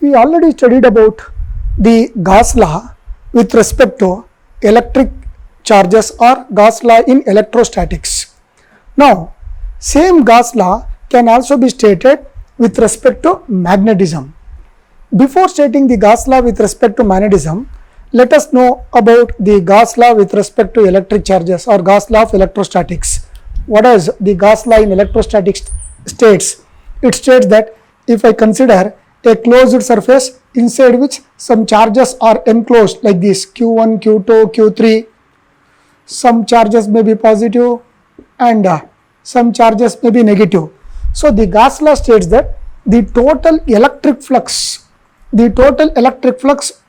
we already studied about the Gauss law with respect to electric charges or Gauss law in electrostatics. Now, same Gauss law can also be stated with respect to magnetism. Before stating the Gauss law with respect to magnetism, let us know about the Gauss law with respect to electric charges or Gauss law of electrostatics. What is the Gauss law in electrostatics states? It states that if I consider a closed surface inside which some charges are enclosed like this Q1, Q2, Q3, some charges may be positive and some charges may be negative. So the Gauss law states that the total electric flux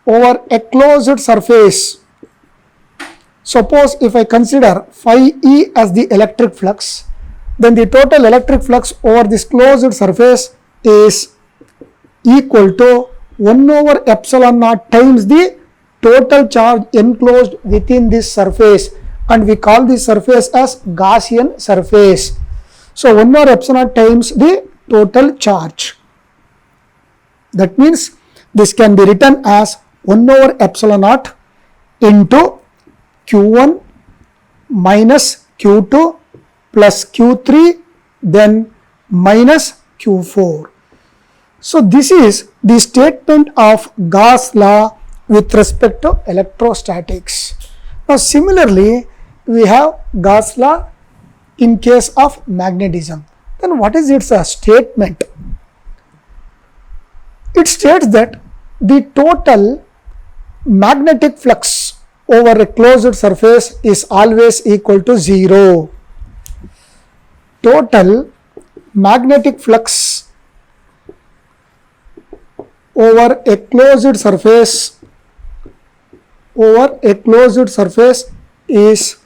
over a closed surface. Suppose if I consider phi E as the electric flux, then the total electric flux over this closed surface is equal to 1 over epsilon naught times the total charge enclosed within this surface, and we call this surface as Gaussian surface. So 1 over epsilon naught times the total charge. That means this can be written as 1 over epsilon naught into Q1 minus Q2 plus Q3 then minus Q4. So this is the statement of Gauss law with respect to electrostatics. Now similarly, we have Gauss law in case of magnetism. Then what is its statement? It states that the total magnetic flux over a closed surface is always equal to 0. Total magnetic flux over a closed surface is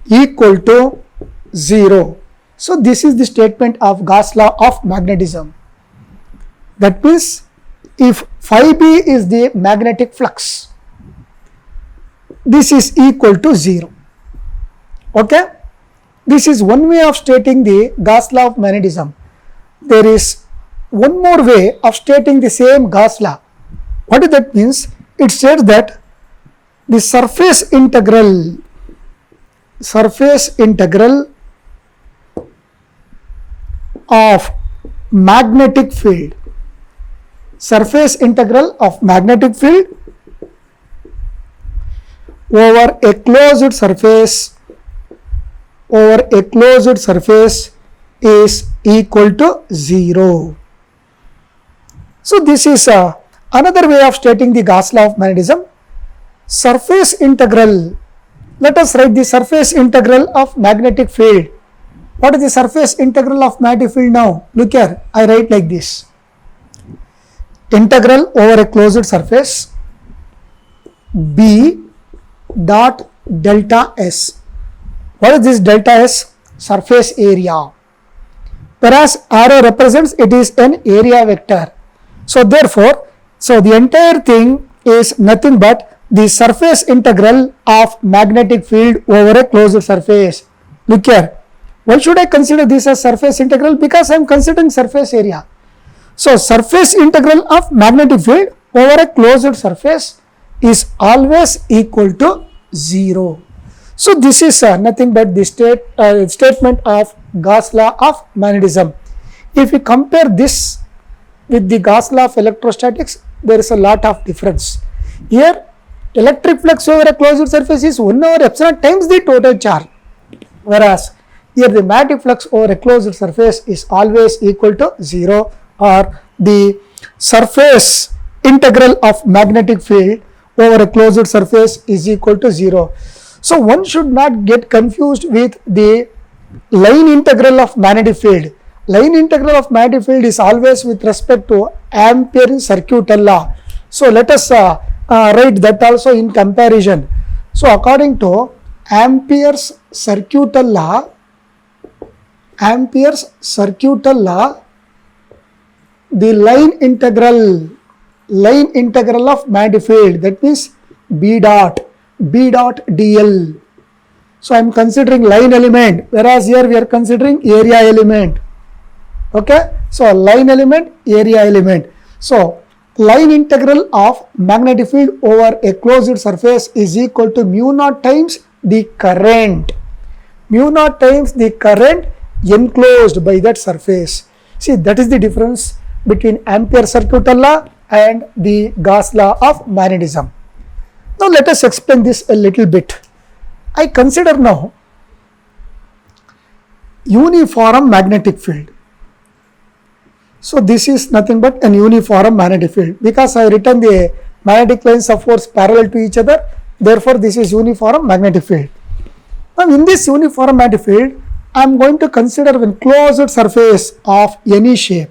equal to 0. So this is the statement of Gauss law of magnetism. That means if phi b is the magnetic flux, this is equal to 0. Okay, this is one way of stating the Gauss law of magnetism. There is one more way of stating the same Gauss law. What does that means? It states that the surface integral of magnetic field, over a closed surface is equal to 0. So this is another way of stating the Gauss law of magnetism. Surface integral, let us write the surface integral of magnetic field. What is the surface integral of magnetic field now? Look here, I write like this. Integral over a closed surface B dot delta S. What is this delta S? Surface area. Whereas arrow represents it is an area vector. So therefore, the entire thing is nothing but the surface integral of magnetic field over a closed surface. Look here. Why should I consider this as surface integral? Because I am considering surface area. So surface integral of magnetic field over a closed surface is always equal to 0. So this is nothing but the statement of Gauss law of magnetism. If we compare this with the Gauss law of electrostatics, there is a lot of difference. Here electric flux over a closed surface is 1 over epsilon times the total charge, whereas here the magnetic flux over a closed surface is always equal to 0, or the surface integral of magnetic field over a closed surface is equal to 0. So one should not get confused with the line integral of magnetic field. Line integral of magnetic field is always with respect to Ampere's circuital law. So let us write that also in comparison. So according to Ampere's circuital law, the line integral of magnetic field, that means B dot dl. So I am considering line element, whereas here we are considering area element. Okay, so line element, area element. So line integral of magnetic field over a closed surface is equal to mu naught times the current. Mu naught times the current enclosed by that surface. See, that is the difference between Ampere circuit law and the Gauss law of magnetism. Now let us explain this a little bit. I consider now uniform magnetic field. So this is nothing but an uniform magnetic field, because I written the magnetic lines of force parallel to each other, therefore this is uniform magnetic field. Now in this uniform magnetic field, I am going to consider one closed surface of any shape.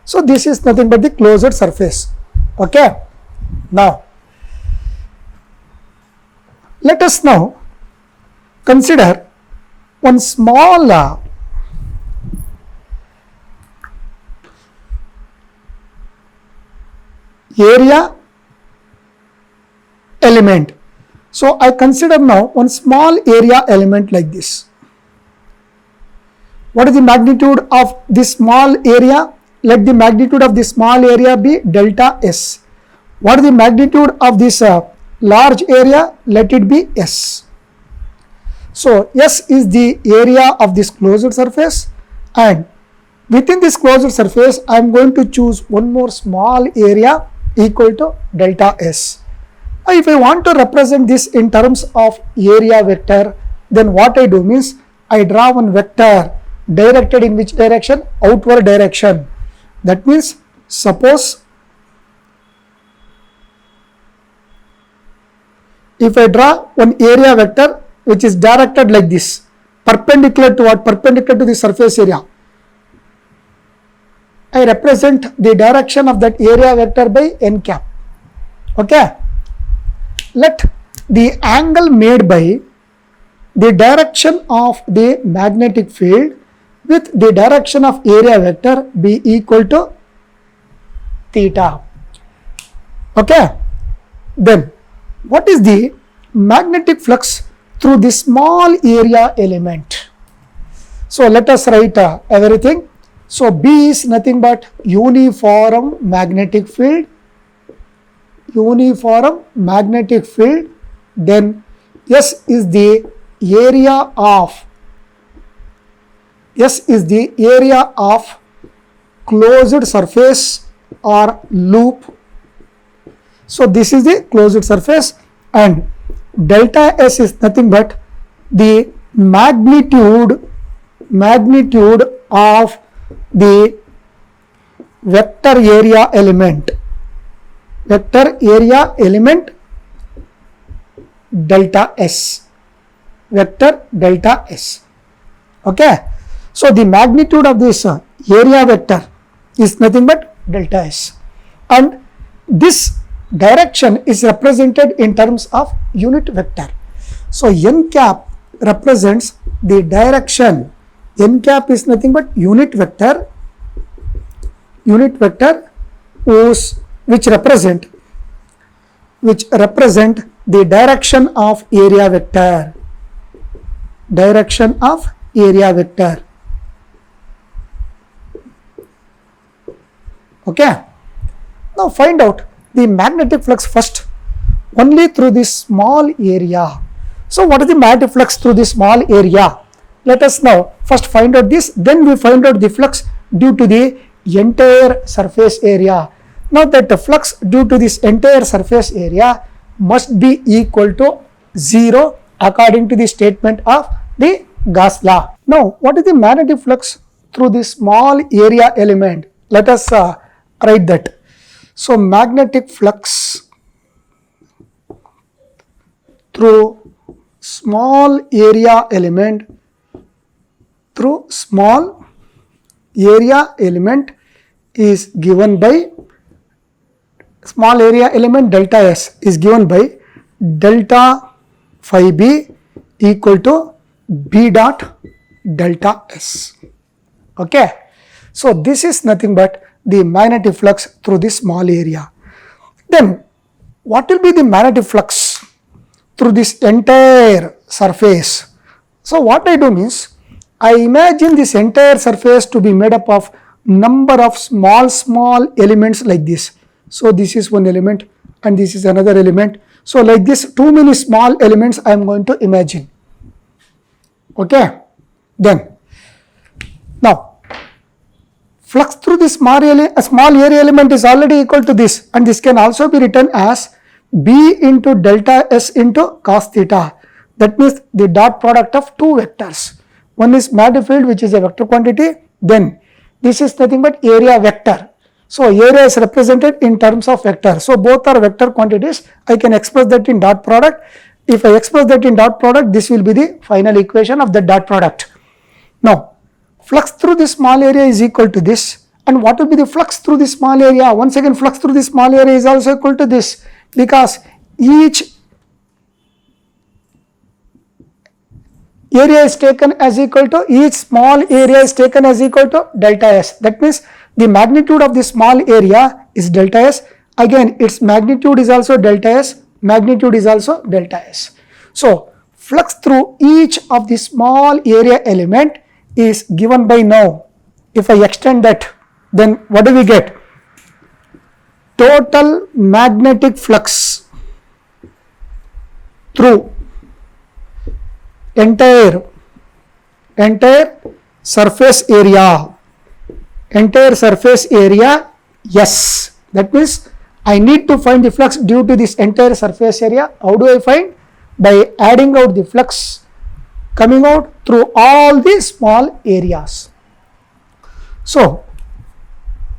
So this is nothing but the closed surface. Okay. Now let us now consider one small area element. So I consider now one small area element like this. What is the magnitude of this small area? Let the magnitude of this small area be delta S. What is the magnitude of this large area? Let it be S. So S is the area of this closed surface, and within this closed surface I am going to choose one more small area equal to delta S. Now if I want to represent this in terms of area vector, then what I do means I draw one vector directed in which direction? Outward direction. That means suppose if I draw one area vector which is directed like this, perpendicular to what? Perpendicular to the surface area. I represent the direction of that area vector by n cap. Okay. Let the angle made by the direction of the magnetic field with the direction of area vector be equal to theta. Okay. Then what is the magnetic flux through this small area element? So let us write everything. So B is nothing but uniform magnetic field, then S is the area of closed surface or loop. So this is the closed surface, and delta S is nothing but the magnitude of the vector area element delta S, vector delta S. Okay. So the magnitude of this area vector is nothing but delta S, and this direction is represented in terms of unit vector. So n cap represents the direction. N cap is nothing but unit vector which represent the direction of area vector. Okay. Now find out the magnetic flux first only through this small area. So what is the magnetic flux through this small area? Let us now first find out this, then we find out the flux due to the entire surface area. Now that the flux due to this entire surface area must be equal to 0 according to the statement of the Gauss law. Now what is the magnetic flux through this small area element? Let us write that. So magnetic flux through small area element is given by delta S is given by delta phi B equal to B dot delta S. Okay. So this is nothing but the magnetic flux through this small area. Then what will be the magnetic flux through this entire surface? So what I do means I imagine this entire surface to be made up of number of small elements like this. So this is one element and this is another element. So like this, too many small elements I am going to imagine. Okay. Then now flux through this small area element is already equal to this, and this can also be written as B into delta S into cos theta. That means the dot product of two vectors. One is magnetic field, which is a vector quantity, then this is nothing but area vector. So area is represented in terms of vector. So both are vector quantities. I can express that in dot product. If I express that in dot product, this will be the final equation of the dot product. Now, flux through this small area is equal to this. And what will be the flux through this small area? Once again, flux through this small area is also equal to this, because each area is taken as equal to, each small area is taken as equal to delta S. That means the magnitude of the small area is delta S. Again, its magnitude is also delta S, magnitude is also delta S. So flux through each of the small area element is given by now. If I extend that, then what do we get? Total magnetic flux through entire surface area, yes. That means I need to find the flux due to this entire surface area. How do I find? By adding out the flux coming out through all the small areas. So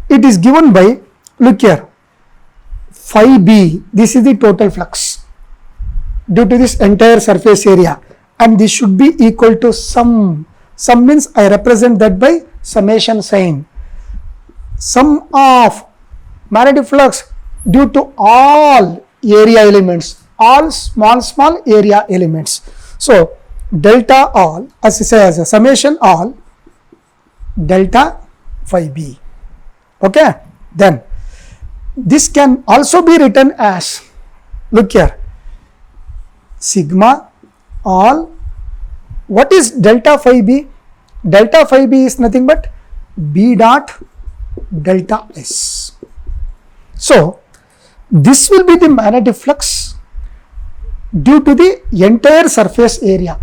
it is given by, look here, phi b, this is the total flux due to this entire surface area, and this should be equal to sum. Sum means I represent that by summation sign. Sum of magnetic flux due to all area elements, all small area elements. So delta all, as I say, as a summation all delta phi b. Okay. Then this can also be written as, look here, sigma all. What is delta phi b? Delta phi b is nothing but b dot delta S. So this will be the magnetic flux due to the entire surface area,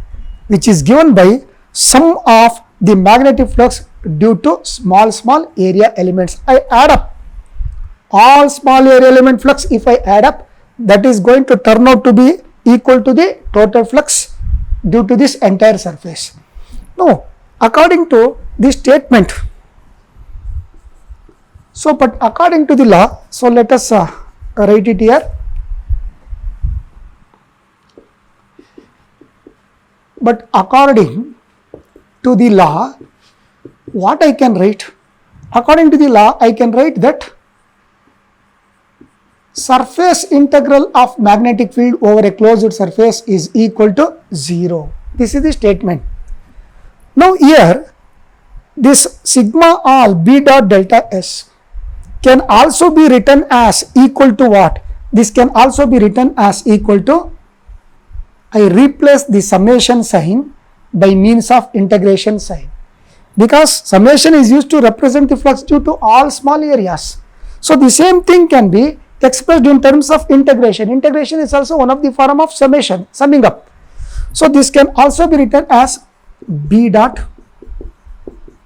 which is given by sum of the magnetic flux due to small area elements. I add up all small area element flux. If I add up, that is going to turn out to be equal to the total flux due to this entire surface. Now, according to this statement, so but according to the law, so let us write it here. But according to the law, what I can write? According to the law, I can write that surface integral of magnetic field over a closed surface is equal to 0. This is the statement. Now here, this sigma all b dot delta S can also be written as equal to what? This can also be written as equal to, I replace the summation sign by means of integration sign, because summation is used to represent the flux due to all small areas. So the same thing can be expressed in terms of integration. Integration is also one of the form of summation, summing up. So this can also be written as b dot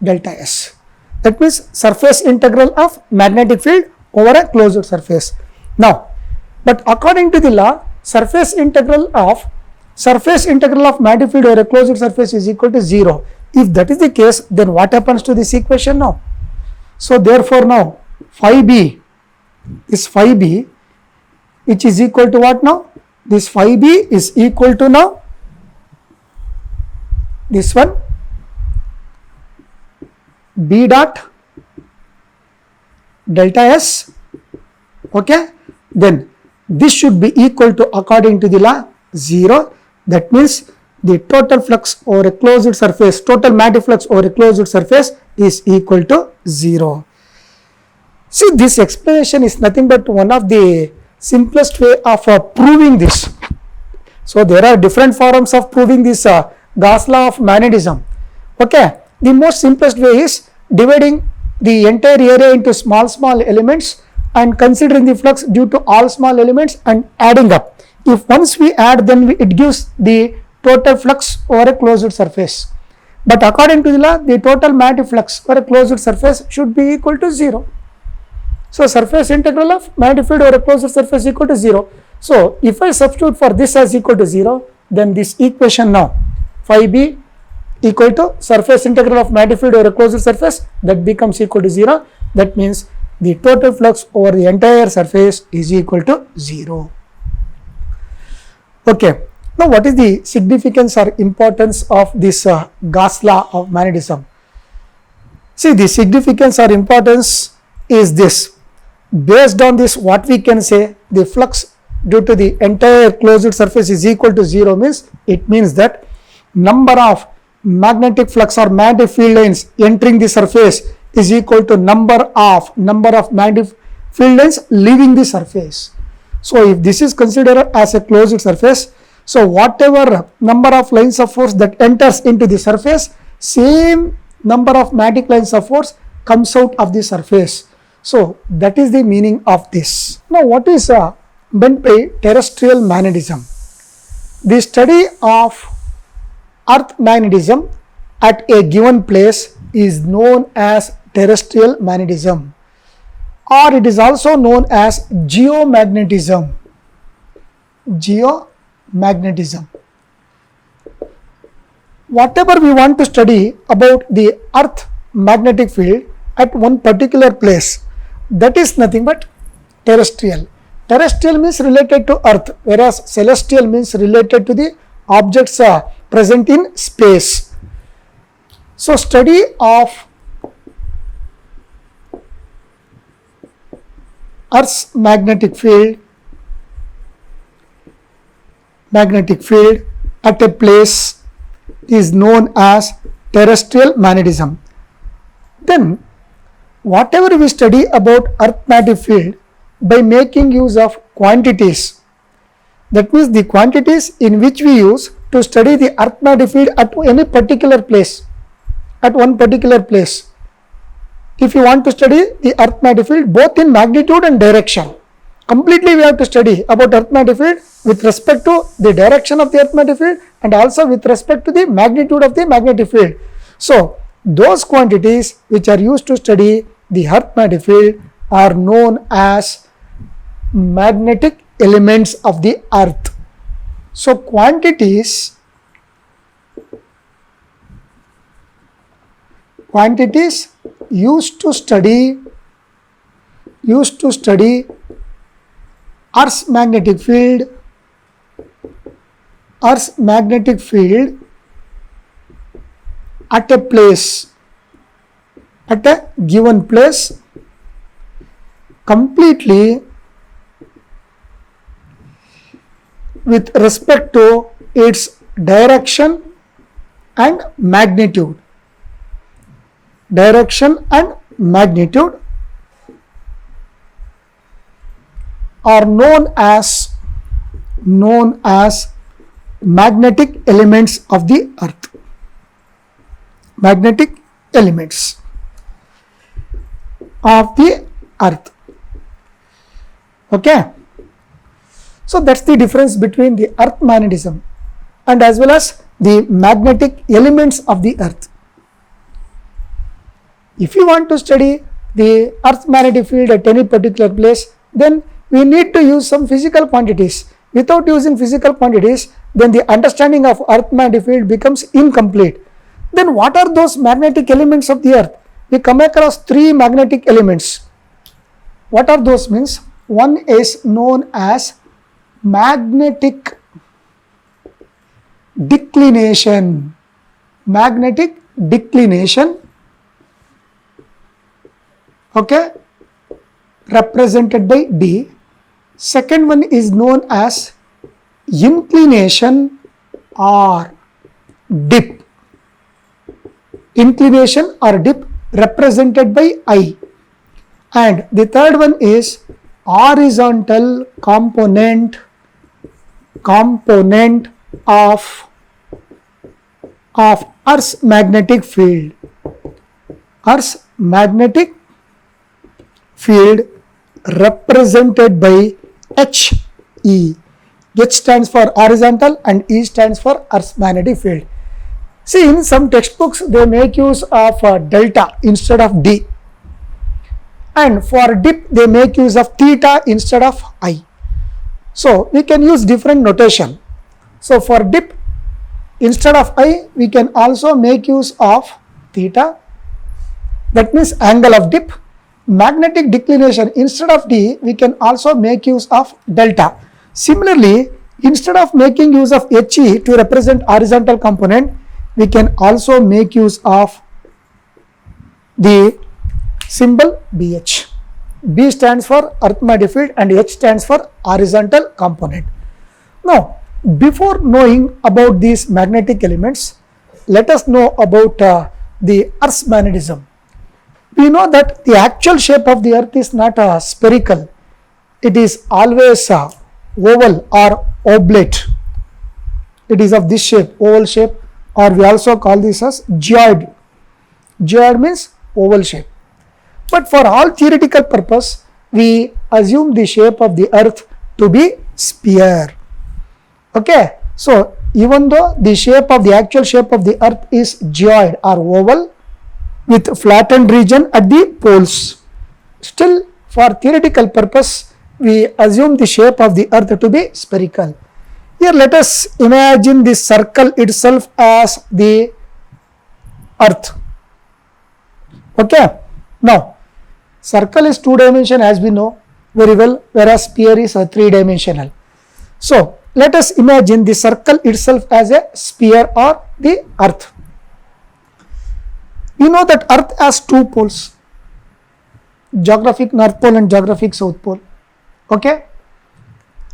delta S. That means surface integral of magnetic field over a closed surface. Now, but according to the law, surface integral of magnetic field over a closed surface is equal to 0. If that is the case, then what happens to this equation now? So therefore now phi b, this phi b, which is equal to what now? This phi b is equal to now this one, b dot delta S. Okay. Then this should be equal to, according to the law, 0. That means the total flux over a closed surface, total magnetic flux over a closed surface is equal to 0. See, this explanation is nothing but one of the simplest way of proving this. So there are different forms of proving this Gauss law of magnetism. Okay, the most simplest way is dividing the entire area into small elements and considering the flux due to all small elements and adding up. If once we add, then it gives the total flux over a closed surface. But according to the law, the total magnetic flux over a closed surface should be equal to 0. So surface integral of magnetic field over a closed surface is equal to 0. So if I substitute for this as equal to 0, then this equation now phi b equal to surface integral of magnetic field over a closed surface, that becomes equal to 0. That means the total flux over the entire surface is equal to 0. Okay. Now what is the significance or importance of this Gauss law of magnetism? See, the significance or importance is this. Based on this, what we can say, the flux due to the entire closed surface is equal to 0 means, it means that number of magnetic flux or magnetic field lines entering the surface is equal to number of magnetic field lines leaving the surface. So if this is considered as a closed surface, so whatever number of lines of force that enters into the surface, same number of magnetic lines of force comes out of the surface. So that is the meaning of this. Now what is meant by terrestrial magnetism? The study of earth magnetism at a given place is known as terrestrial magnetism, or it is also known as geomagnetism. Geomagnetism. Whatever we want to study about the earth magnetic field at one particular place, that is nothing but terrestrial. Terrestrial means related to earth, whereas celestial means related to the objects present in space. So study of Earth's magnetic field at a place is known as terrestrial magnetism. Then whatever we study about earth magnetic field by making use of quantities, that means the quantities in which we use to study the earth magnetic field at any particular place, at one particular place. If you want to study the earth magnetic field both in magnitude and direction, completely we have to study about earth magnetic field with respect to the direction of the earth magnetic field and also with respect to the magnitude of the magnetic field. So those quantities which are used to study the earth magnetic field are known as magnetic elements of the earth. So quantities used to study Earth's magnetic field at a place, at a given place, completely with respect to its direction and magnitude. Direction and magnitude are known as magnetic elements of the earth. Magnetic elements of the earth. Okay. So that's the difference between the earth magnetism and as well as the magnetic elements of the earth. If you want to study the earth magnetic field at any particular place, then we need to use some physical quantities. Without using physical quantities, then the understanding of earth magnetic field becomes incomplete. Then what are those magnetic elements of the earth? We come across three magnetic elements. What are those means? One is known as magnetic declination. Magnetic declination. Okay, represented by D. Second one is known as inclination or dip. Inclination or dip represented by I. And the third one is horizontal component of Earth's magnetic field. Earth's magnetic field represented by HE. H stands for horizontal and E stands for Earth's magnetic field. See, in some textbooks they make use of delta instead of D, and for dip they make use of theta instead of I. So we can use different notation. So for dip, instead of I, we can also make use of theta, that means angle of dip. Magnetic declination, instead of D, we can also make use of delta. Similarly, instead of making use of HE to represent horizontal component, we can also make use of the symbol BH. B stands for Earth magnetic field and H stands for horizontal component. Now, before knowing about these magnetic elements, let us know about the Earth's magnetism. We know that the actual shape of the Earth is not spherical. It is always oval or oblate. It is of this shape, oval shape, or we also call this as geoid. Geoid means oval shape. But for all theoretical purpose, we assume the shape of the Earth to be sphere. Okay, so even though the shape of the actual shape of the Earth is geoid or oval with flattened region at the poles, still for theoretical purpose we assume the shape of the Earth to be spherical. Here let us imagine this circle itself as the Earth. Okay, now circle is 2-dimensional as we know very well, whereas sphere is 3-dimensional. So let us imagine the circle itself as a sphere or the Earth. We know that Earth has two poles, geographic North Pole and geographic South Pole. Okay,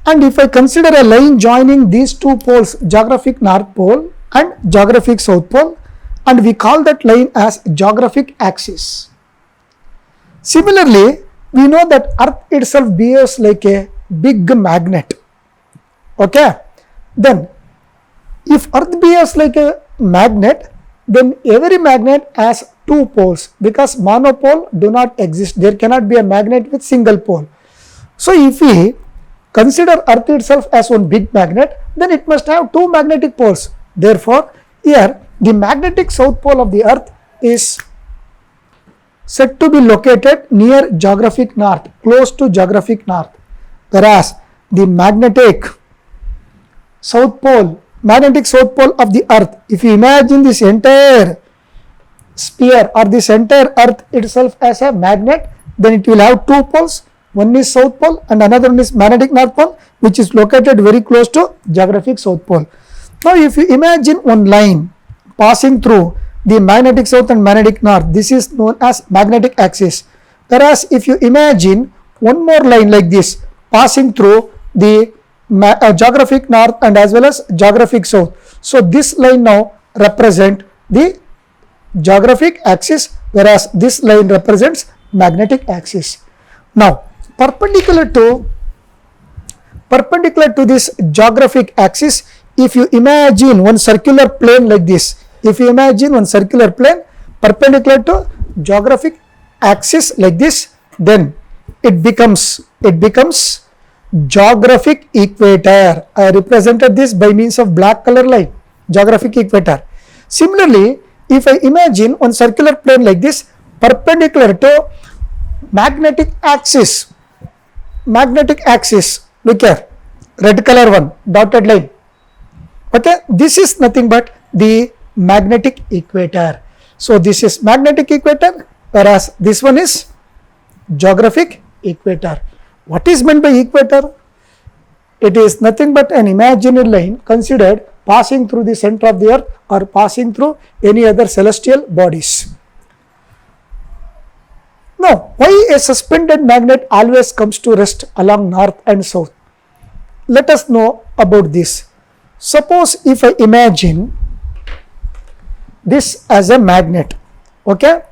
and if I consider a line joining these two poles, geographic North Pole and geographic South Pole, and we call that line as geographic axis. Similarly, we know that Earth itself behaves like a big magnet. Okay, then if Earth behaves like a magnet, then every magnet has two poles, because monopole do not exist. There cannot be a magnet with single pole. So if we consider Earth itself as one big magnet, then it must have two magnetic poles. Therefore, here the magnetic south pole of the Earth is said to be located near geographic north, close to geographic north, whereas the magnetic south pole of the Earth, if you imagine this entire sphere or this entire Earth itself as a magnet, then it will have two poles. One is south pole and another one is magnetic north pole, which is located very close to geographic south pole. Now if you imagine one line passing through the magnetic south and magnetic north, this is known as magnetic axis. Whereas if you imagine one more line like this passing through the geographic north and as well as geographic south, so this line now represent the geographic axis, whereas this line represents magnetic axis. Now perpendicular to this geographic axis, if you imagine one circular plane like this, perpendicular to geographic axis like this, then it becomes geographic equator. I represented this by means of black color line, geographic equator. Similarly, if I imagine one circular plane like this perpendicular to magnetic axis, look here, red color one, dotted line. Okay, this is nothing but the magnetic equator. So this is magnetic equator, whereas this one is geographic equator. What is meant by equator? It is nothing but an imaginary line considered passing through the center of the Earth or passing through any other celestial bodies. Now, why a suspended magnet always comes to rest along north and south? Let us know about this. Suppose if I imagine this as a magnet, okay,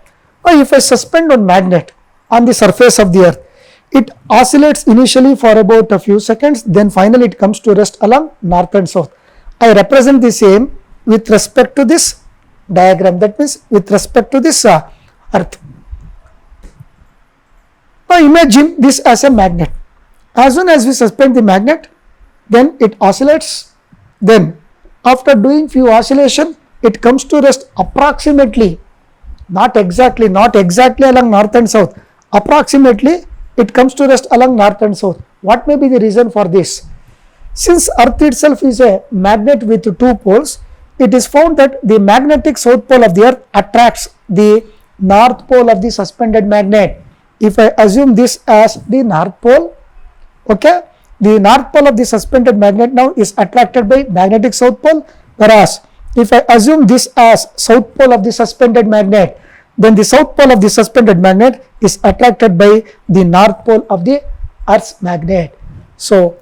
or if I suspend one magnet on the surface of the Earth, it oscillates initially for about a few seconds, then finally it comes to rest along north and south. I represent the same with respect to this diagram, that means with respect to this Earth. Now imagine this as a magnet. As soon as we suspend the magnet, then it oscillates. Then after doing few oscillation, it comes to rest approximately, not exactly along north and south. Approximately it comes to rest along north and south. What may be the reason for this? Since Earth itself is a magnet with two poles, it is found that the magnetic south pole of the Earth attracts the north pole of the suspended magnet. If I assume this as the north pole, okay, the north pole of the suspended magnet now is attracted by magnetic south pole, whereas if I assume this as south pole of the suspended magnet, then the south pole of the suspended magnet is attracted by the north pole of the Earth's magnet. So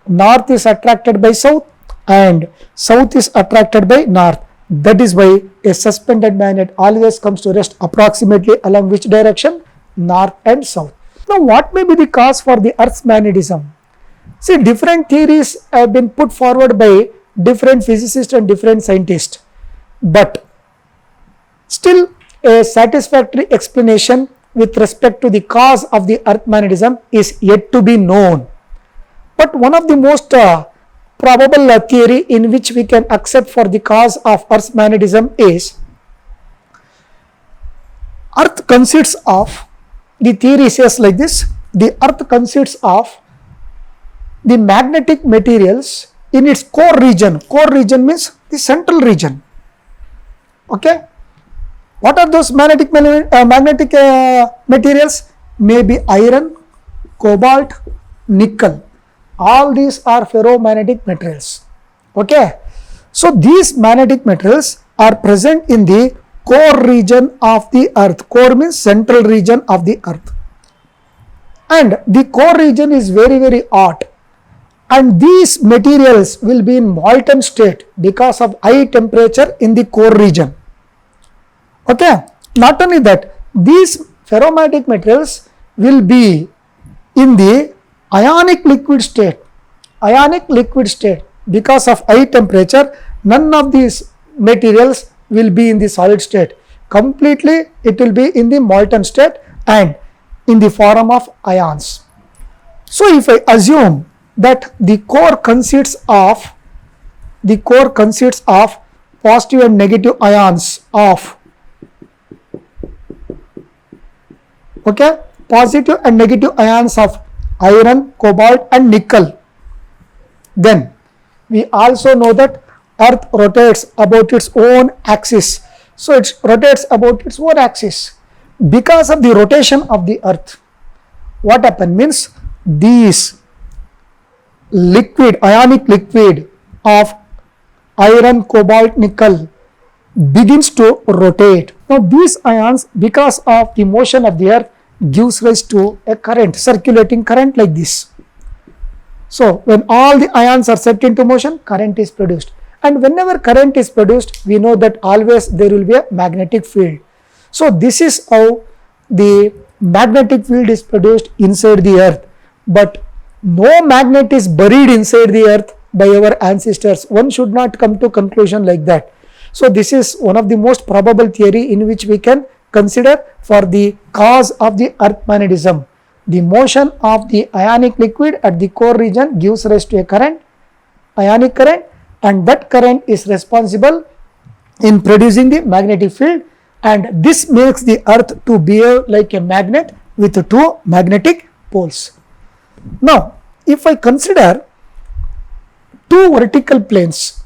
north is attracted by south and south is attracted by north. That is why a suspended magnet always comes to rest approximately along which direction? North and south. Now what may be the cause for the Earth's magnetism? See, different theories have been put forward by different physicists and different scientists, but still a satisfactory explanation with respect to the cause of the Earth magnetism is yet to be known. But one of the most probable theory in which we can accept for the cause of Earth's magnetism is Earth consists of, the theory says like this, the Earth consists of the magnetic materials in its core region. Core region means the central region. Okay. What are those magnetic materials? Maybe iron, cobalt, nickel. All these are ferromagnetic materials. Okay. So these magnetic materials are present in the core region of the Earth. Core means central region of the Earth. And the core region is very, very hot. And these materials will be in molten state because of high temperature in the core region. Okay. Not only that, these ferromagnetic materials will be in the ionic liquid state. Ionic liquid state. Because of high temperature, none of these materials will be in the solid state. Completely it will be in the molten state and in the form of ions. So if I assume that the core consists of positive and negative ions of, okay, positive and negative ions of iron, cobalt and nickel, then we also know that Earth rotates about its own axis. So it rotates about its own axis. Because of the rotation of the Earth, what happens means these liquid, ionic liquid of iron, cobalt, nickel begins to rotate. Now these ions, because of the motion of the Earth, gives rise to a current, circulating current like this. So when all the ions are set into motion, current is produced. And whenever current is produced, we know that always there will be a magnetic field. So this is how the magnetic field is produced inside the Earth. But no magnet is buried inside the Earth by our ancestors. One should not come to conclusion like that. So this is one of the most probable theory in which we can consider for the cause of the Earth magnetism. The motion of the ionic liquid at the core region gives rise to a current, ionic current, and that current is responsible in producing the magnetic field, and this makes the Earth to behave like a magnet with two magnetic poles. Now, if I consider two vertical planes,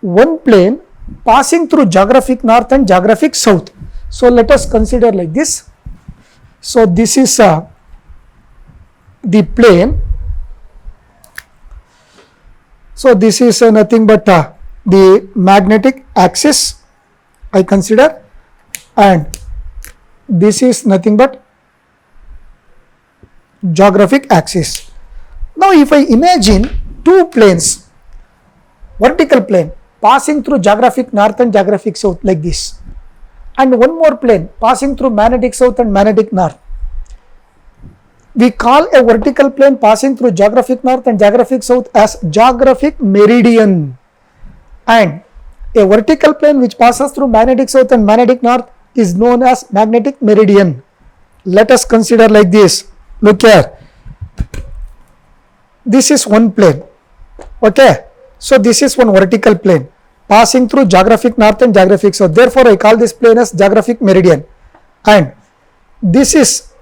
one plane passing through geographic north and geographic south. So let us consider like this. So this is the plane. So this is nothing but the magnetic axis I consider, and this is nothing but geographic axis. Now if I imagine two planes, vertical plane passing through geographic north and geographic south like this, and one more plane passing through magnetic south and magnetic north. We call a vertical plane passing through geographic north and geographic south as geographic meridian, and a vertical plane which passes through magnetic south and magnetic north is known as magnetic meridian. let us consider like this. Look here, this is one plane, okay. So this is one vertical plane passing through geographic north and geographic south. Therefore, I call this plane as geographic meridian. And this is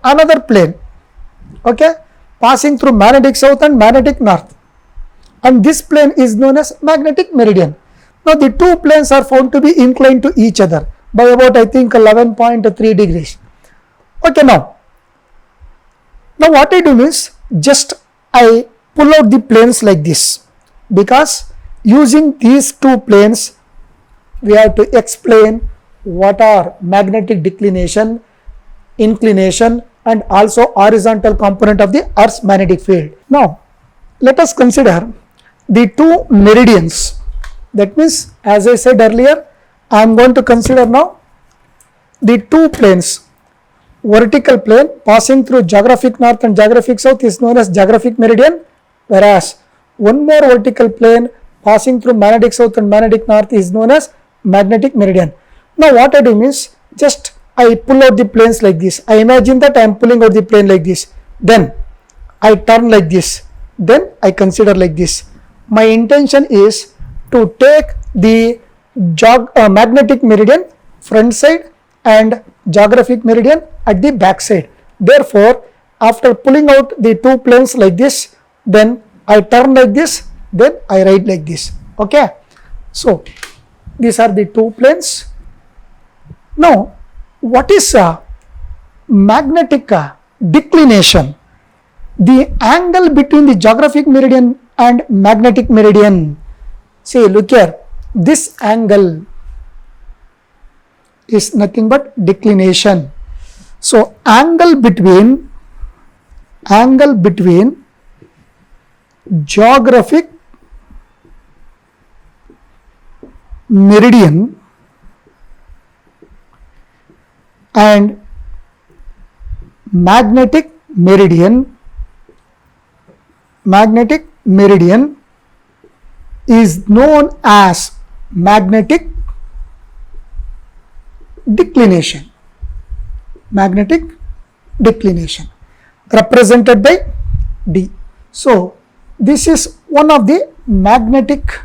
another plane, okay, passing through magnetic south and magnetic north. And this plane is known as magnetic meridian. Now, the two planes are found to be inclined to each other by about, I think, 11.3 degrees. Okay, now what I do means, just I pull out the planes like this, because using these two planes we have to explain what are magnetic declination, inclination, and also horizontal component of the Earth's magnetic field. Now, let us consider the two meridians. That means, as I said earlier, I am going to consider now the two planes. Vertical plane passing through geographic north and geographic south is known as geographic meridian, whereas one more vertical plane passing through magnetic south and magnetic north is known as magnetic meridian. Now, what I do means, just I pull out the planes like this. I imagine that I am pulling out the plane like this. Then I turn like this. Then I consider like this. My intention is to take the magnetic meridian front side and geographic meridian at the back side. Therefore, after pulling out the two planes like this, then I turn like this, then I write like this. Okay. So, these are the two planes. Now, what is magnetic declination? The angle between the geographic meridian and magnetic meridian. See, look here, this angle is nothing but declination. So, angle between geographic meridian and magnetic meridian is known as magnetic declination. Magnetic declination represented by D. So, this is one of the magnetic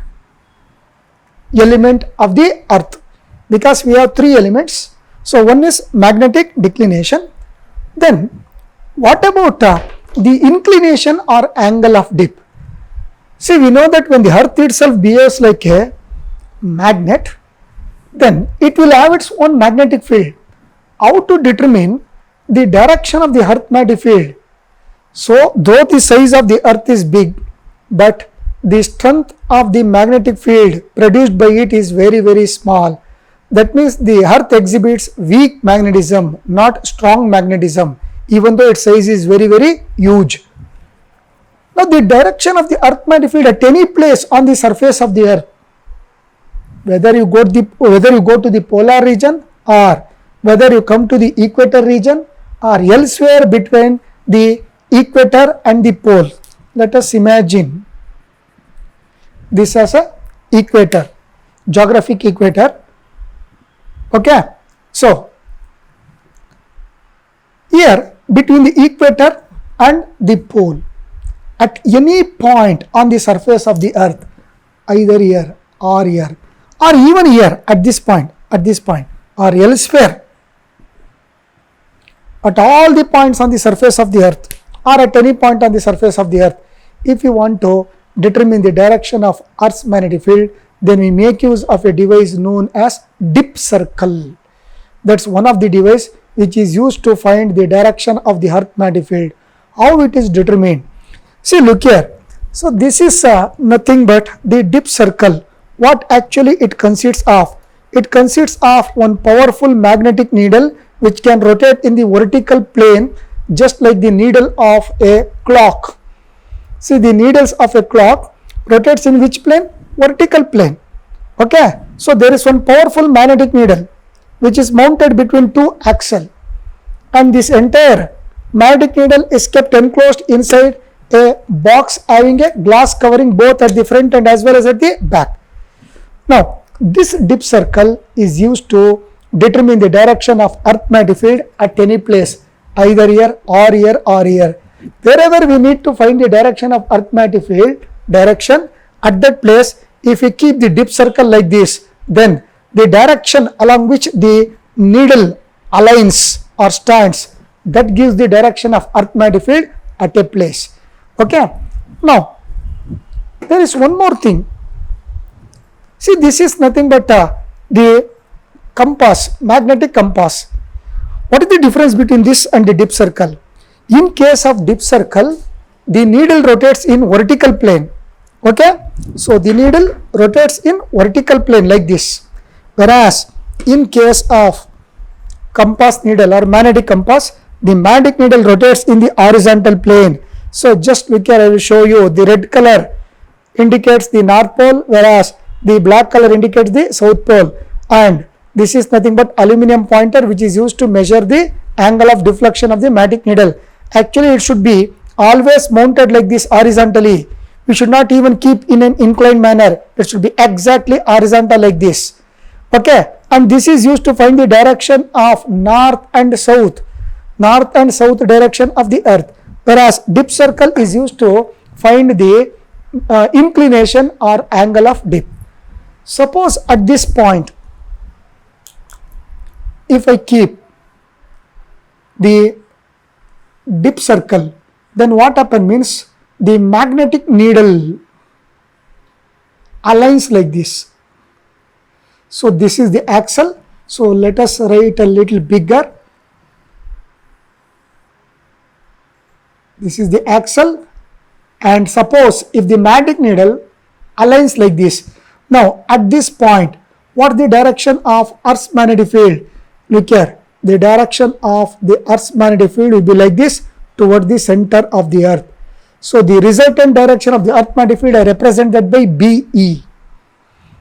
element of the Earth, because we have three elements. So, one is magnetic declination. Then, what about the inclination or angle of dip? See, we know that when the Earth itself behaves like a magnet, then it will have its own magnetic field. How to determine the direction of the Earth magnetic field? So, though the size of the Earth is big, but the strength of the magnetic field produced by it is very, very small. That means the Earth exhibits weak magnetism, not strong magnetism, even though its size is very, very huge. Now, the direction of the Earth magnetic field at any place on the surface of the Earth, whether you go to the polar region, or whether you come to the equator region, or elsewhere between the equator and the pole. Let us imagine this as a equator, geographic equator. Okay. So, here between the equator and the pole, at any point on the surface of the Earth, either here or here, or even here at this point, or elsewhere, at all the points on the surface of the Earth, or at any point on the surface of the Earth, if you want to determine the direction of Earth's magnetic field, then we make use of a device known as dip circle. That's one of the device which is used to find the direction of the Earth magnetic field. How it is determined? See, look here. So, this is nothing but the dip circle. What actually it consists of? It consists of one powerful magnetic needle which can rotate in the vertical plane just like the needle of a clock. See, the needles of a clock rotates in which plane? Vertical plane. Okay. So, there is one powerful magnetic needle which is mounted between two axles, and this entire magnetic needle is kept enclosed inside a box having a glass covering both at the front and as well as at the back. Now, this dip circle is used to determine the direction of Earth magnetic field at any place. either here or here or here. Wherever we need to find the direction of earth magnetic field direction, at that place, if we keep the dip circle like this, then the direction along which the needle aligns or stands, that gives the direction of earth magnetic field at a place. Okay. Now, there is one more thing. See, this is nothing but the compass, magnetic compass. What is the difference between this and the dip circle? In case of dip circle, the needle rotates in vertical plane. Okay. So, the needle rotates in vertical plane like this. Whereas, in case of compass needle or magnetic compass, the magnetic needle rotates in the horizontal plane. So, just look here, I will show you. The red color indicates the north pole, whereas the black color indicates the south pole, and this is nothing but aluminum pointer which is used to measure the angle of deflection of the magnetic needle. Actually, it should be always mounted like this horizontally. We should not even keep in an inclined manner. It should be exactly horizontal like this. Okay, and this is used to find the direction of north and south direction of the earth, whereas dip circle is used to find the inclination or angle of dip. Suppose at this point, if I keep the dip circle, then what happens means the magnetic needle aligns like this. So, this is the axle. So, let us write a little bigger. This is the axle, and suppose if the magnetic needle aligns like this. Now, at this point, what is the direction of Earth's magnetic field? Look here, the direction of the Earth's magnetic field will be like this toward the center of the Earth. So, the resultant direction of the Earth magnetic field I represent that by BE.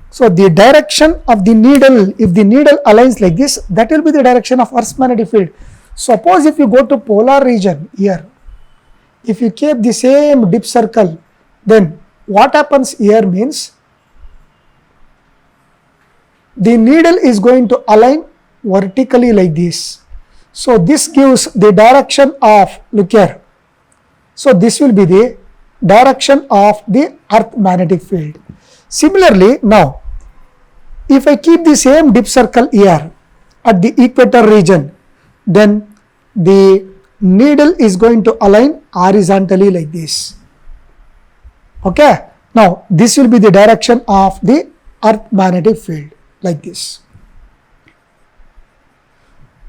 So, the direction of the needle, if the needle aligns like this, that will be the direction of Earth's magnetic field. Suppose if you go to polar region here, if you keep the same dip circle, then what happens here means the needle is going to align vertically like this. So, this gives the direction of, look here. So, this will be the direction of the earth magnetic field. Similarly, now, if I keep the same dip circle here at the equator region, then the needle is going to align horizontally like this. Okay. Now, this will be the direction of the earth magnetic field like this.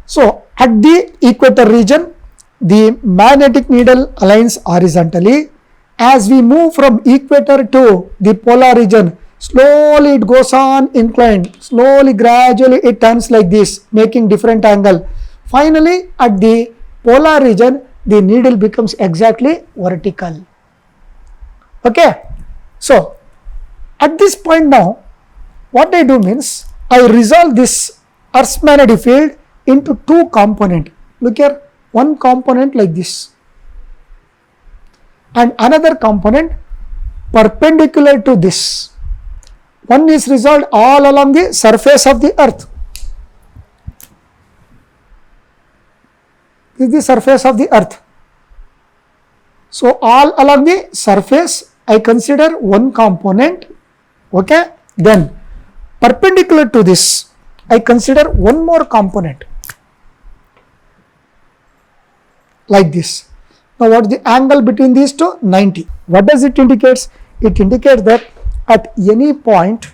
So, at the equator region, the magnetic needle aligns horizontally. As we move from equator to the polar region, slowly it goes on inclined, slowly, gradually it turns like this, making different angle. Finally, at the polar region, the needle becomes exactly vertical. Okay. So, at this point now, what I do means, I resolve this Earth's magnetic field into two components. Look here, one component like this, and another component perpendicular to this. One is resolved all along the surface of the earth. This is the surface of the earth. So, all along the surface, I consider one component. Okay. Then, perpendicular to this, I consider one more component like this. Now, what is the angle between these two? 90. What does it indicate? It indicates that at any point,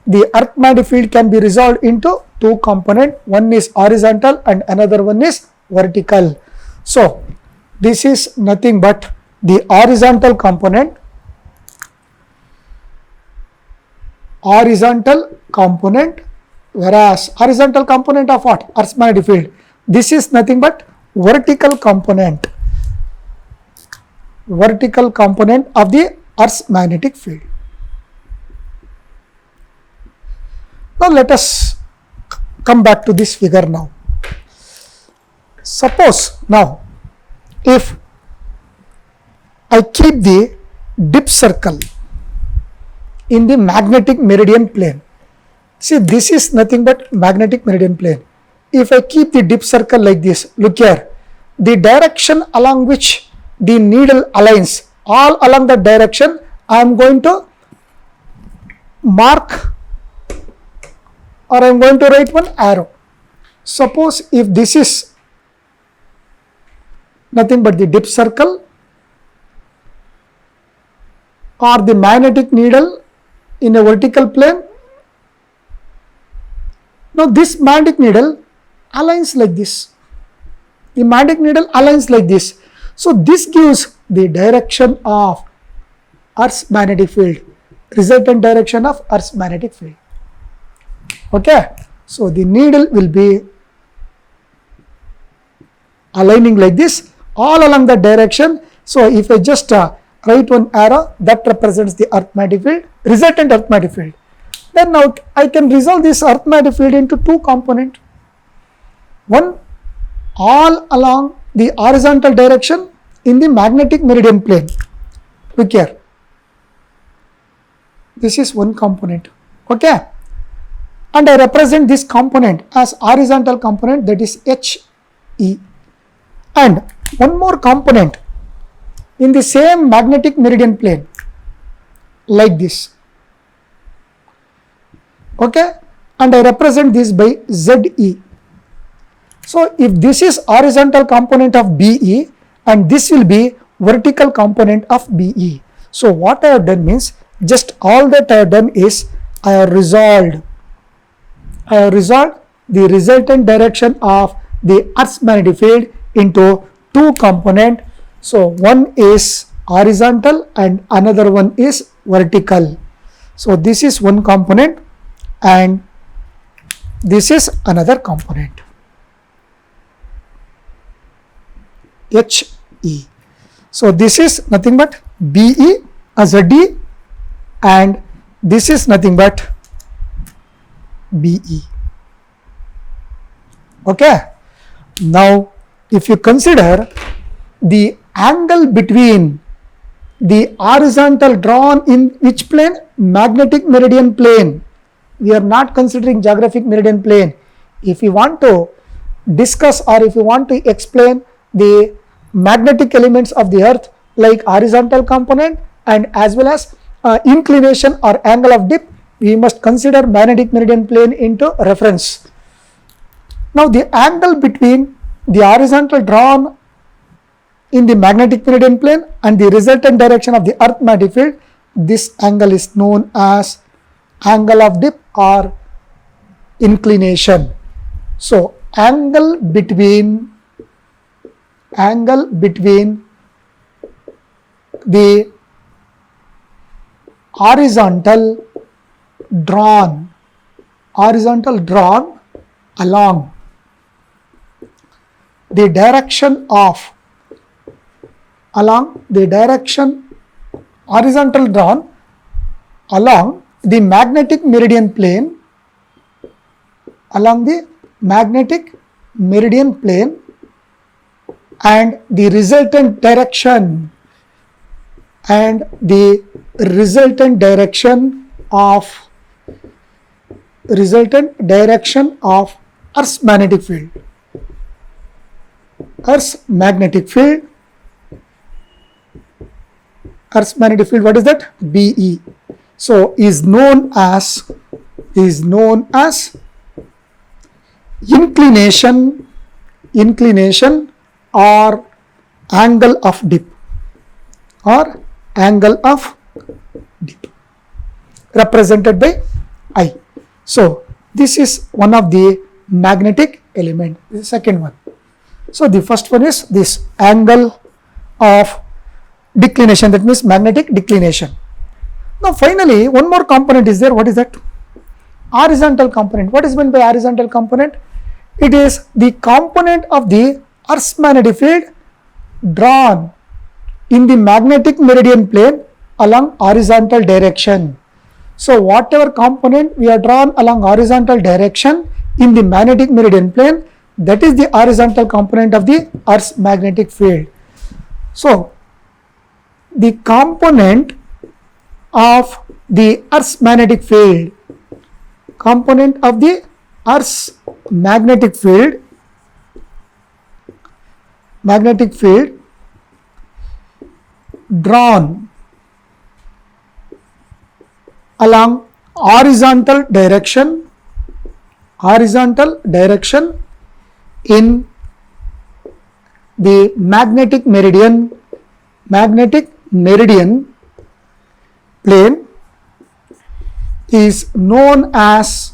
the earth magnetic field can be resolved into two components. One is horizontal and another one is vertical. So, this is nothing but the horizontal component. Whereas horizontal component of what? Earth's magnetic field. This is nothing but vertical component. Vertical component of the Earth's magnetic field. Now, let us come back to this figure now. Suppose now, if I keep the dip circle in the magnetic meridian plane, see, this is nothing but magnetic meridian plane. If I keep the dip circle like this, look here, the direction along which the needle aligns, all along that direction I am going to mark, or I am going to write one arrow. Suppose if this is nothing but the dip circle or the magnetic needle in a vertical plane. Now this magnetic needle aligns like this. The magnetic needle aligns like this. So this gives the direction of Earth's magnetic field, resultant direction of Earth's magnetic field. Okay. So the needle will be aligning like this all along the direction. So if I just write one arrow, that represents the Earth magnetic field, resultant Earth magnetic field. Then now I can resolve this Earth magnetic field into two components. One all along the horizontal direction in the magnetic meridian plane. Look here. This is one component. Okay. And I represent this component as horizontal component, that is HE. And one more component in the same magnetic meridian plane, like this. Okay. And I represent this by ZE. So if this is horizontal component of BE and this will be vertical component of BE. So what I have done means, just all that I have done is I have resolved the resultant direction of the Earth's magnetic field into two components. So one is horizontal and another one is vertical. So this is one component and this is another component, HE. So this is nothing but BE as a D, and this is nothing but BE. Okay. Now if you consider the angle between the horizontal drawn in which plane? Magnetic meridian plane. We are not considering geographic meridian plane. If you want to discuss or if you want to explain the magnetic elements of the earth like horizontal component and as well as inclination or angle of dip, we must consider magnetic meridian plane into reference. Now the angle between the horizontal drawn in the magnetic meridian plane and the resultant direction of the earth magnetic field, this angle is known as angle of dip or inclination. So angle between the horizontal drawn along the direction of horizontal drawn along the magnetic meridian plane, and the resultant direction of Earth's magnetic field. Earth's magnetic field, what is that? BE. So is known as inclination or angle of dip represented by I. So this is one of the magnetic element. The second one. So the first one is this angle of declination, that means magnetic declination. Now finally one more component is there. What is that? Horizontal component. What is meant by horizontal component? It is the component of the Earth's magnetic field drawn in the magnetic meridian plane along horizontal direction. So whatever component we are drawn along horizontal direction in the magnetic meridian plane, that is the horizontal component of the Earth's magnetic field. So the component of the Earth's magnetic field, magnetic field drawn along horizontal direction in the magnetic meridian plane is known as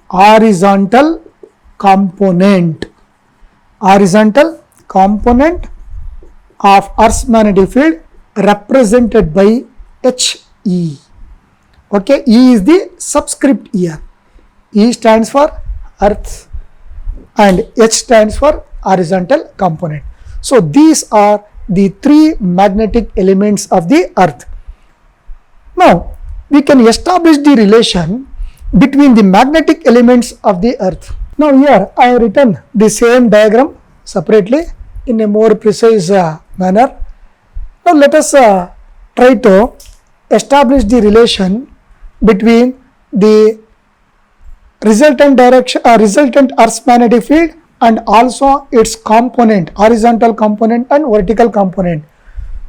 horizontal component of Earth's magnetic field represented by HE. Okay, E is the subscript here. E stands for Earth and H stands for horizontal component. So these are the three magnetic elements of the Earth. Now we can establish the relation between the magnetic elements of the Earth. Now here I have written the same diagram separately in a more precise manner. Now let us try to establish the relation between the resultant Earth's magnetic field and also its component, horizontal component and vertical component.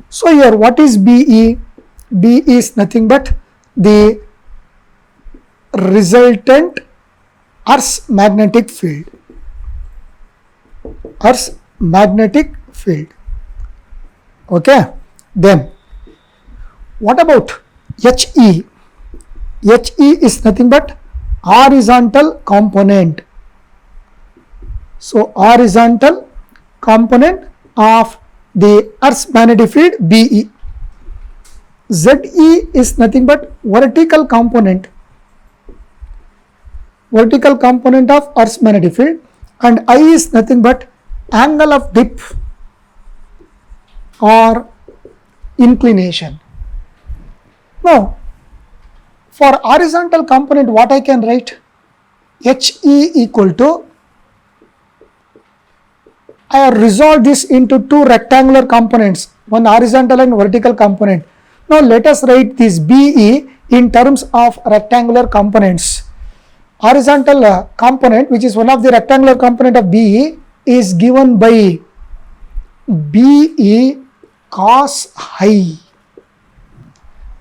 So here what is BE? BE is nothing but the resultant Earth's magnetic field. Okay, then what about HE? HE is nothing but horizontal component. So horizontal component of the Earth's magnetic field BE. ZE is nothing but vertical component of Earth's magnetic field, and I is nothing but angle of dip or inclination. Now for horizontal component, what I can write? HE equal to, I have resolved this into two rectangular components, one horizontal and vertical component. Now let us write this BE in terms of rectangular components. Horizontal component, which is one of the rectangular component of BE, is given by BE cos phi.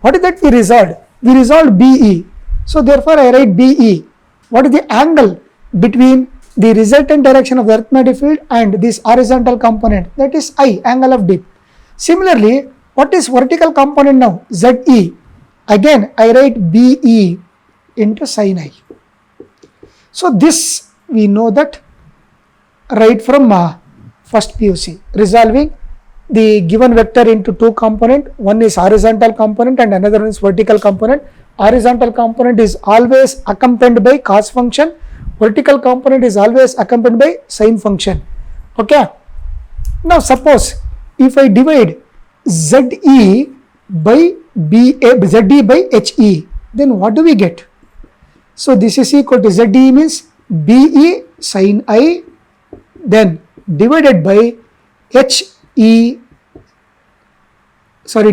What is that we resolved? We resolved BE. So therefore I write BE. What is the angle between the resultant direction of the Earth magnetic field and this horizontal component? That is I, angle of dip. Similarly, what is vertical component now? ZE. Again I write BE into sin I. So this we know that right from first PUC, resolving the given vector into two component. One is horizontal component and another one is vertical component. Horizontal component is always accompanied by cos function. Vertical component is always accompanied by sin function. Okay. Now suppose if I divide ZE by ZE by HE, then what do we get? So this is equal to ZE means BE sin I, then divided by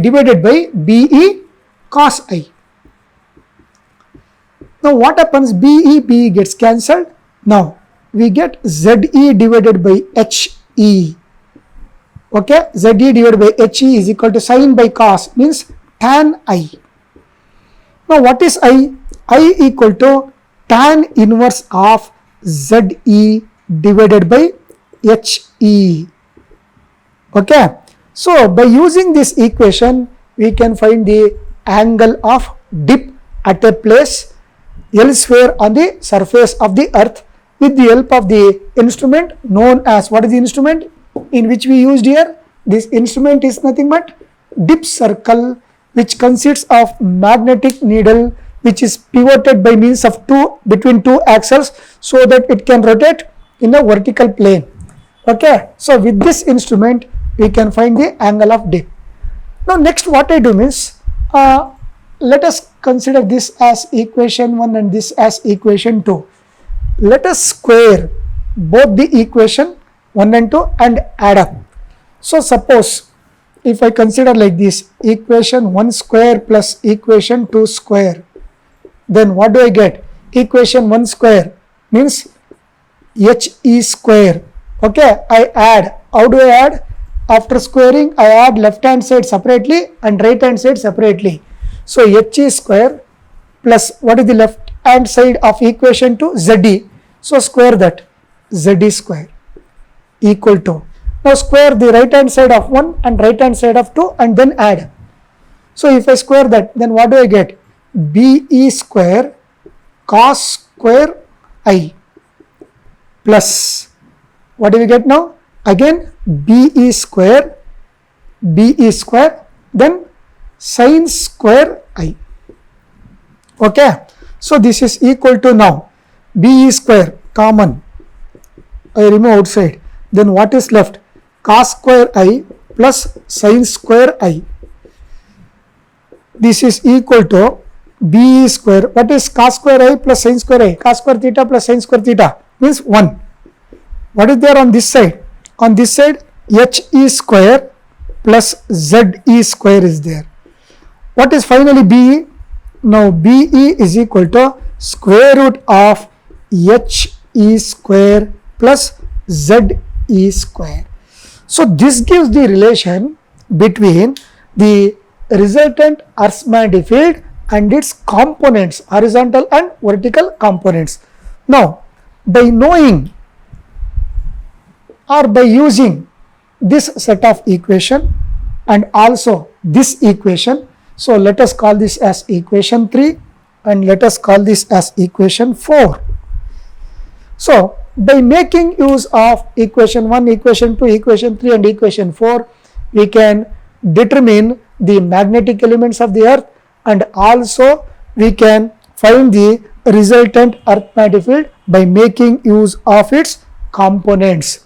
divided by BE cos I. Now what happens? BE gets cancelled. Now we get ZE divided by HE. Okay, ZE divided by HE is equal to sin by cos, means tan I. Now what is I? I equal to tan inverse of ZE divided by HE. Okay. So by using this equation, we can find the angle of dip at a place elsewhere on the surface of the Earth with the help of the instrument known as, what is the instrument in which we used here? This instrument is nothing but dip circle, which consists of magnetic needle which is pivoted by means of between two axles so that it can rotate in a vertical plane. Okay, so with this instrument we can find the angle of dip. Now next what I do means, let us consider this as equation 1 and this as equation 2. Let us square both the equation 1 and 2 and add up. So suppose if I consider like this, equation 1 square plus equation 2 square, then what do I get? Equation 1 square means HE square. Okay, I add. How do I add? After squaring, I add left hand side separately and right hand side separately. So HE square plus what is the left hand side of equation to ZE. So square that, ZE square equal to. Now square the right hand side of 1 and right hand side of 2 and then add. So if I square that, then what do I get? BE square cos square I plus, what do we get now? Again BE square, then sin square I. Okay, so this is equal to, now BE square common, I remove outside, then what is left? Cos square I plus sin square I. This is equal to BE square. What is cos square I plus sin square I? Cos square theta plus sin square theta means 1. What is there on this side? On this side, HE square plus ZE square is there. What is finally BE? Now BE is equal to square root of HE square plus ZE square. So this gives the relation between the resultant Earth-magnetic field and its components, horizontal and vertical components. Now, by knowing or by using this set of equation and also this equation, so let us call this as equation 3 and let us call this as equation 4. So by making use of equation 1, equation 2, equation 3 and equation 4, we can determine the magnetic elements of the earth and also we can find the resultant Earth-magnetic field by making use of its components.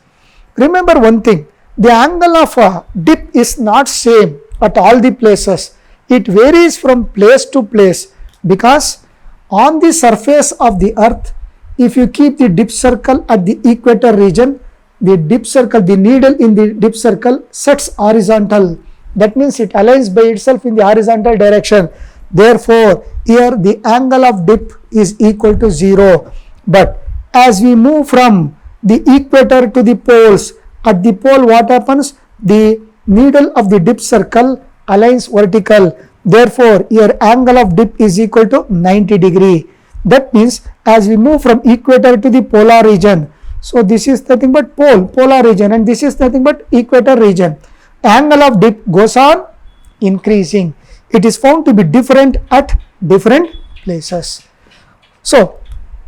Remember one thing, the angle of a dip is not same at all the places. It varies from place to place because on the surface of the earth, if you keep the dip circle at the equator region, the dip circle, the needle in the dip circle sets horizontal. That means it aligns by itself in the horizontal direction. Therefore, here the angle of dip is equal to 0. But as we move from the equator to the poles, at the pole what happens? The needle of the dip circle aligns vertical. Therefore, here angle of dip is equal to 90 degree. That means as we move from equator to the polar region, so this is nothing but polar region and this is nothing but equator region. Angle of dip goes on increasing. It is found to be different at different places. So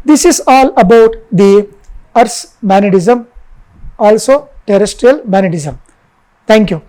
this is all about the Earth's magnetism, also terrestrial magnetism. Thank you.